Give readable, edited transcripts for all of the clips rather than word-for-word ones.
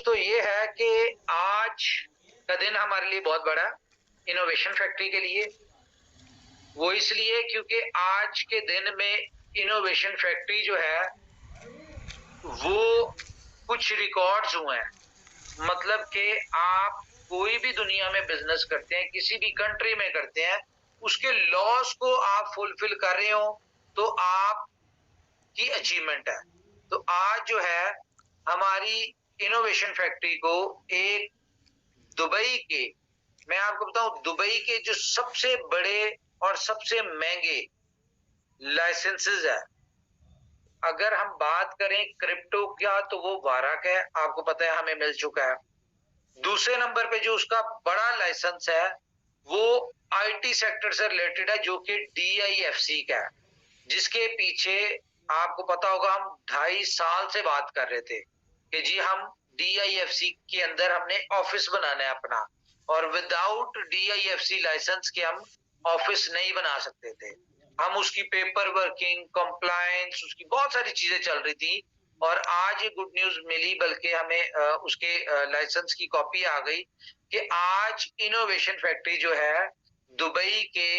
तो ये है कि आज का दिन हमारे लिए बहुत बड़ा इनोवेशन फैक्ट्री के लिए। वो इसलिए क्योंकि आज के दिन में इनोवेशन फैक्ट्री जो है वो कुछ रिकॉर्ड्स हुए हैं। मतलब कि आप कोई भी दुनिया में बिजनेस करते हैं, किसी भी कंट्री में करते हैं, उसके लॉस को आप फुलफिल कर रहे हो तो आपकी अचीवमेंट है। तो आज जो है हमारी इनोवेशन फैक्ट्री को एक दुबई के, मैं आपको बताऊं, दुबई के जो सबसे बड़े और सबसे महंगे लाइसेंसेस है, अगर हम बात करें क्रिप्टो का तो वो वारक है, आपको पता है हमें मिल चुका है। दूसरे नंबर पे जो उसका बड़ा लाइसेंस है वो आईटी सेक्टर से रिलेटेड है, जो कि DIFC का है, जिसके पीछे आपको पता होगा हम 2.5 साल से बात कर रहे थे कि जी हम DIFC के अंदर हमने ऑफिस बनाना है अपना, और विदाउट DIFC लाइसेंस के हम ऑफिस नहीं बना सकते थे। हम उसकी पेपर वर्किंग, कंप्लायंस, उसकी बहुत सारी चीजें चल रही थी, और आज ये गुड न्यूज मिली, बल्कि हमें उसके लाइसेंस की कॉपी आ गई कि आज इनोवेशन फैक्ट्री जो है दुबई के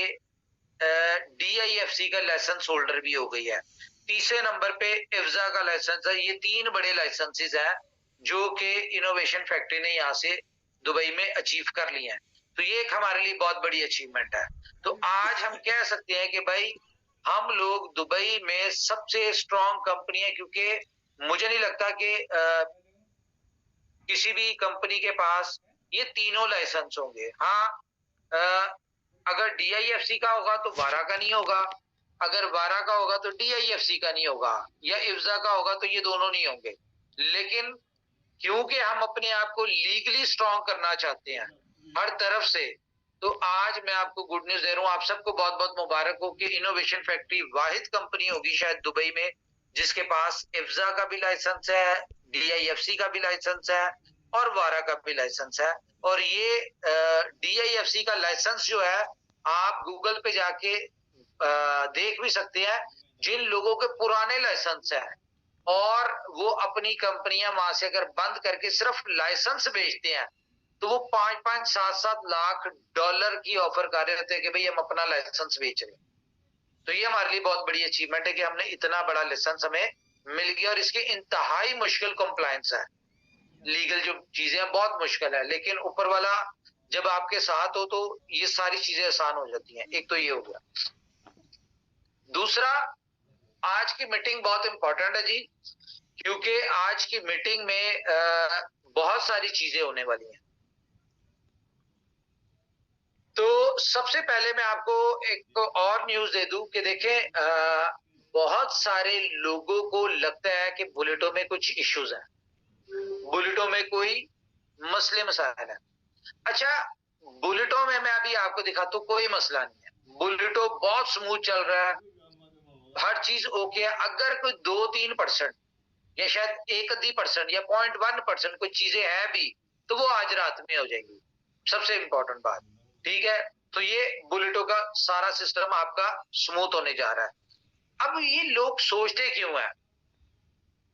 DIFC का लाइसेंस होल्डर भी हो गई है। तीसरे नंबर पे इफ्जा का लाइसेंस है। ये 3 बड़े लाइसेंसेस हैं जो कि इनोवेशन फैक्ट्री ने यहाँ से दुबई में अचीव कर लिए हैं। तो ये एक हमारे लिए बहुत बड़ी अचीवमेंट है। तो आज हम कह सकते हैं कि भाई हम लोग दुबई में सबसे स्ट्रॉन्ग कंपनी है, क्योंकि मुझे नहीं लगता कि किसी भी कंपनी के पास ये तीनों लाइसेंस होंगे। हाँ, अगर DIFC का होगा तो वारा का नहीं होगा, अगर वारा का होगा तो DIFC का नहीं होगा, या इफ्जा का होगा तो ये दोनों नहीं होंगे। लेकिन क्योंकि हम अपने आप को लीगली स्ट्रॉन्ग करना चाहते हैं हर तरफ से, तो आज मैं आपको गुड न्यूज दे रहा हूं। आप सबको बहुत बहुत मुबारक हो कि इनोवेशन फैक्ट्री वाहिद कंपनी होगी शायद दुबई में जिसके पास इफ्जा का भी लाइसेंस है, DIFC का भी लाइसेंस है, और वारा का भी लाइसेंस है। और ये DIFC का लाइसेंस जो है आप गूगल पे जाके देख भी सकते हैं। जिन लोगों के पुराने लाइसेंस है और वो अपनी कंपनियां वहां से अगर बंद करके सिर्फ लाइसेंस बेचते हैं, तो वो 5-5, 7-7 लाख डॉलर की ऑफर कर रहे थे कि भाई हम अपना लाइसेंस बेच रहे हैं। तो ये हमारे लिए बहुत बड़ी अचीवमेंट है कि हमने इतना बड़ा लाइसेंस हमें मिल गया, और इसकी इंतहाई मुश्किल कंप्लायंस है। लीगल जो चीजें बहुत मुश्किल है, लेकिन ऊपर वाला जब आपके साथ हो तो ये सारी चीजें आसान हो जाती हैं। एक तो ये हो गया। दूसरा, आज की मीटिंग बहुत इंपॉर्टेंट है जी, क्योंकि आज की मीटिंग में बहुत सारी चीजें होने वाली हैं। तो सबसे पहले मैं आपको एक और न्यूज दे दूं कि देखें, बहुत सारे लोगों को लगता है कि बुलेटों में कुछ इश्यूज हैं, बुलेटों में कोई मसले मसाइल है। अच्छा, बुलेटों में मैं अभी आपको दिखाता हूं, कोई मसला नहीं है। बुलेटो बहुत स्मूथ चल रहा है, हर चीज ओके है। अगर कोई 2-3% या शायद 1% या 0.1% कोई चीजें हैं भी, तो वो आज रात में हो जाएंगी। सबसे इंपॉर्टेंट बात, ठीक है। तो ये बुलेटो का सारा सिस्टम आपका स्मूथ होने जा रहा है। अब ये लोग सोचते क्यों है,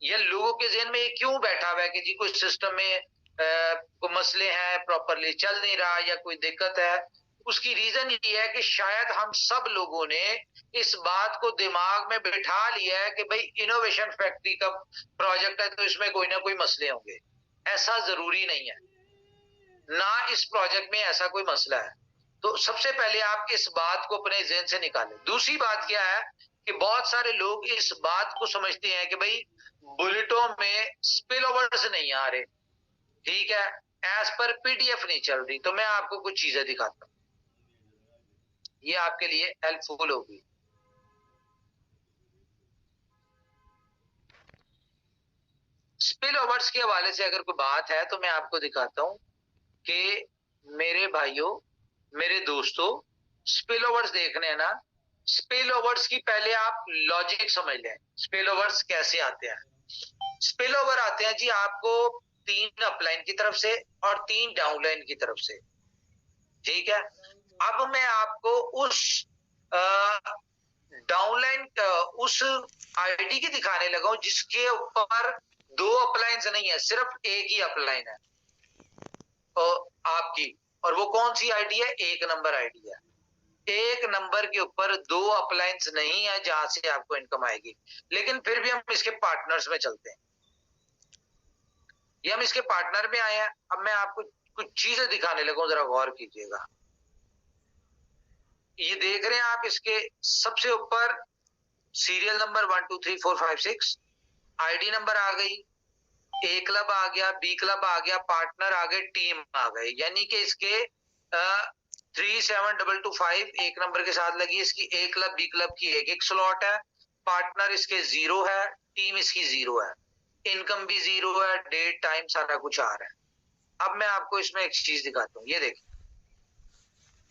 या लोगों के जहन में ये क्यों बैठा हुआ है कि जी कोई सिस्टम में कोई मसले हैं, प्रॉपरली चल नहीं रहा, या कोई दिक्कत है। उसकी रीजन ये है कि शायद हम सब लोगों ने इस बात को दिमाग में बिठा लिया है कि भाई इनोवेशन फैक्ट्री का प्रोजेक्ट है तो इसमें कोई ना कोई मसले होंगे। ऐसा जरूरी नहीं है, ना इस प्रोजेक्ट में ऐसा कोई मसला है। तो सबसे पहले आप इस बात को अपने जहन से निकालें। दूसरी बात क्या है कि बहुत सारे लोग इस बात को समझते हैं कि भाई बुलेटों में स्पिल ओवर्स नहीं आ रहे, ठीक है, एज पर PDF नहीं चल रही। तो मैं आपको कुछ चीजें दिखाता हूं, ये आपके लिए हेल्पफुल होगी। स्पिल ओवर्स के हवाले से अगर कोई बात है तो मैं आपको दिखाता हूं कि मेरे भाइयों, मेरे दोस्तों, स्पिल ओवर्स देखने हैं ना। स्पिल ओवर्स की पहले आप लॉजिक समझ लें, स्पिल ओवर्स कैसे आते हैं। स्पिल ओवर आते हैं जी आपको 3 अपलाइन की तरफ से और 3 डाउनलाइन की तरफ से, ठीक है। अब मैं आपको उस डाउनलाइन उस आईडी की दिखाने लगा हूं जिसके ऊपर दो अपलाइंस नहीं है, सिर्फ एक ही अपलाइन है और आपकी, और वो कौन सी आईडी है? एक नंबर आईडी है। एक नंबर के ऊपर दो अपलाइंस नहीं है जहां से आपको इनकम आएगी, लेकिन फिर भी हम इसके पार्टनर्स में चलते हैं। ये हम इसके पार्टनर में आए हैं। अब मैं आपको कुछ चीजें दिखाने लगा, जरा गौर कीजिएगा। ये देख रहे हैं आप, इसके सबसे ऊपर सीरियल नंबर 1 2 3 4 5 6, आईडी नंबर आ गई, ए क्लब आ गया, बी क्लब आ गया, पार्टनर आ गए, टीम आ गए। यानी कि इसके 37225 एक नंबर के साथ लगी। इसकी ए क्लब बी क्लब की एक एक स्लॉट है, पार्टनर इसके 0 है, टीम इसकी 0 है, इनकम भी 0 है, डेट टाइम सारा कुछ आ रहा है। अब मैं आपको इसमें एक चीज दिखाता हूँ। ये देखिए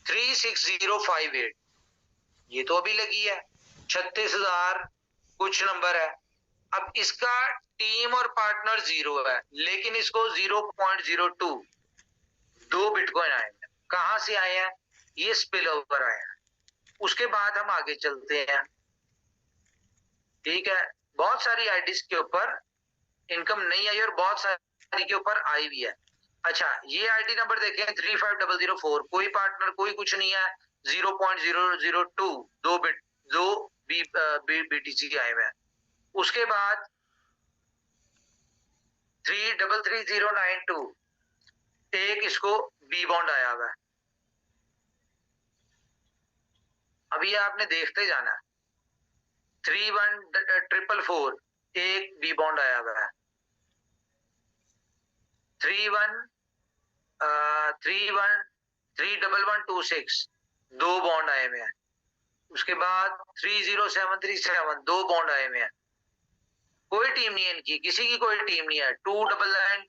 36058, ये तो अभी लगी है, 36,000 कुछ नंबर है। अब इसका टीम और पार्टनर 0 है, लेकिन इसको 0.02 दो बिटकॉइन आए हैं। कहां से आए हैं? ये स्पिल ओवर आए हैं। उसके बाद हम आगे चलते हैं। ठीक है, बहुत सारी आईडीज के ऊपर इनकम नहीं आई और बहुत सारी के ऊपर आई भी है। अच्छा, ये आईडी नंबर देखें 35004, कोई पार्टनर कोई कुछ नहीं है, 0.002 दो बीटीसी आए हुए हैं। उसके बाद 333092 एक इसको बी बॉन्ड आया हुआ है। अभी आपने देखते जाना है। 31444 एक बी बॉन्ड आया हुआ है। 31126 दो बॉन्ड आए हुए हैं। उसके बाद 30737 दो बॉन्ड आए हुए हैं। कोई टीम नहीं है इनकी, किसी की कोई टीम नहीं है। 2992